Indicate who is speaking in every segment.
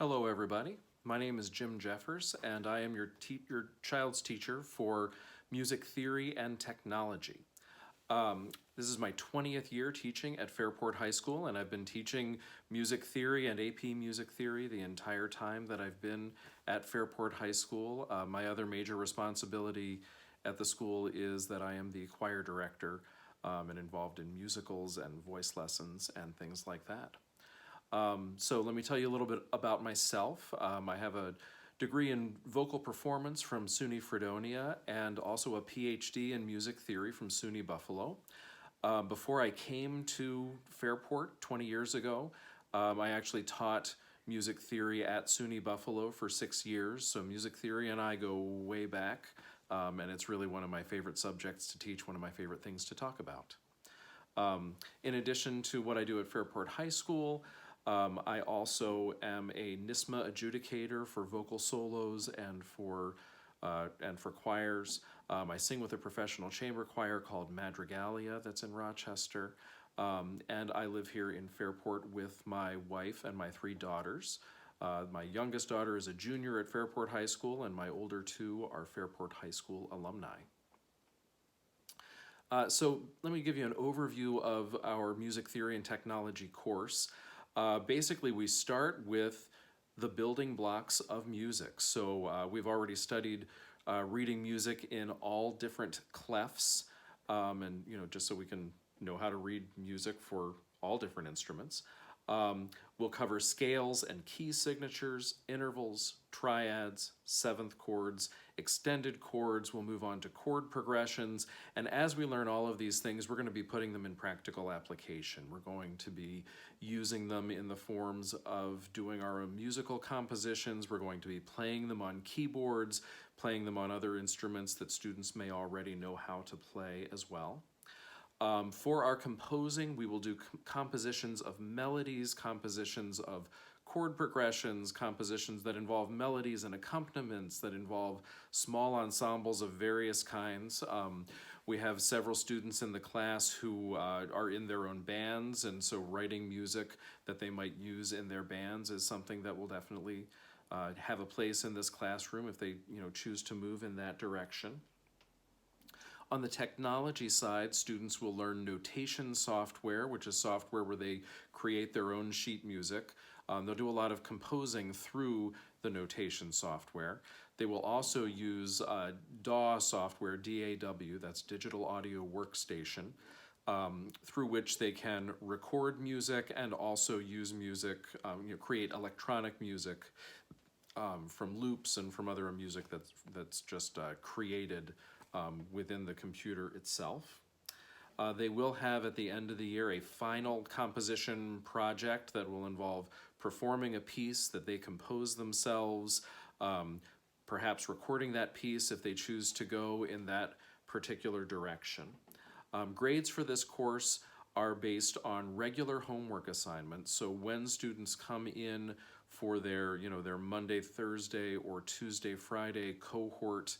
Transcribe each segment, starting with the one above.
Speaker 1: Hello everybody, my name is Jim Jeffers and I am your child's teacher for music theory and technology. This is my 20th year teaching at Fairport High School, and I've been teaching music theory and AP music theory the entire time that I've been at Fairport High School. My other major responsibility at the school is that I am the choir director and involved in musicals and voice lessons and things like that. So let me tell you a little bit about myself. I have a degree in vocal performance from SUNY Fredonia and also a PhD in music theory from SUNY Buffalo. Before I came to Fairport 20 years ago, I actually taught music theory at SUNY Buffalo for 6 years. So music theory and I go way back, and it's really one of my favorite subjects to teach, one of my favorite things to talk about. In addition to what I do at Fairport High School, I also am a NYSSMA adjudicator for vocal solos and for choirs. I sing with a professional chamber choir called Madrigalia that's in Rochester, and I live here in Fairport with my wife and my 3 daughters. My youngest daughter is a junior at Fairport High School, and my older 2 are Fairport High School alumni. So let me give you an overview of our music theory and technology course. Basically, we start with the building blocks of music. So we've already studied reading music in all different clefs, and just so we can know how to read music for all different instruments. We'll cover scales and key signatures, intervals, triads, seventh chords, extended chords. We'll move on to chord progressions. And as we learn all of these things, we're going to be putting them in practical application. We're going to be using them in the forms of doing our own musical compositions. We're going to be playing them on keyboards, playing them on other instruments that students may already know how to play as well. For our composing, we will do compositions of melodies, compositions of chord progressions, compositions that involve melodies and accompaniments, that involve small ensembles of various kinds. We have several students in the class who are in their own bands, and so writing music that they might use in their bands is something that will definitely have a place in this classroom if they choose to move in that direction. On the technology side, students will learn notation software, which is software where they create their own sheet music. They'll do a lot of composing through the notation software. They will also use DAW software, DAW, that's Digital Audio Workstation, through which they can record music and also use music, create electronic music from loops and from other music that's just created within the computer itself. They will have at the end of the year a final composition project that will involve performing a piece that they compose themselves, perhaps recording that piece if they choose to go in that particular direction. Grades for this course are based on regular homework assignments. So when students come in for their Monday, Thursday, or Tuesday, Friday cohort,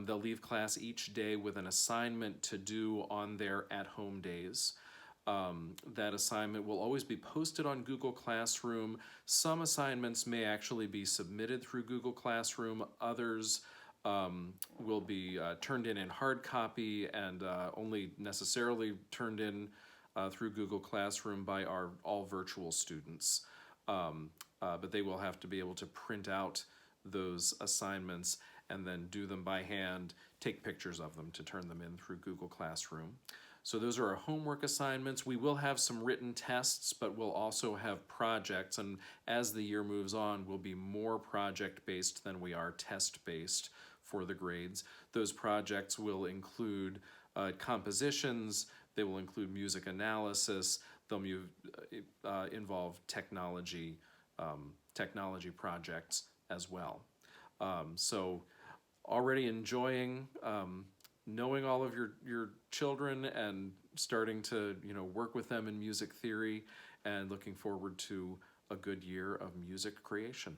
Speaker 1: they'll leave class each day with an assignment to do on their at-home days. That assignment will always be posted on Google Classroom. Some assignments may actually be submitted through Google Classroom. Others will be turned in hard copy and only necessarily turned in through Google Classroom by our all virtual students. But they will have to be able to print out those assignments and then do them by hand, take pictures of them to turn them in through Google Classroom. So those are our homework assignments. We will have some written tests, but we'll also have projects, and as the year moves on, we'll be more project-based than we are test-based for the grades. Those projects will include compositions, they will include music analysis, they'll involve technology projects as well. So already enjoying knowing all of your children and starting to work with them in music theory, and looking forward to a good year of music creation.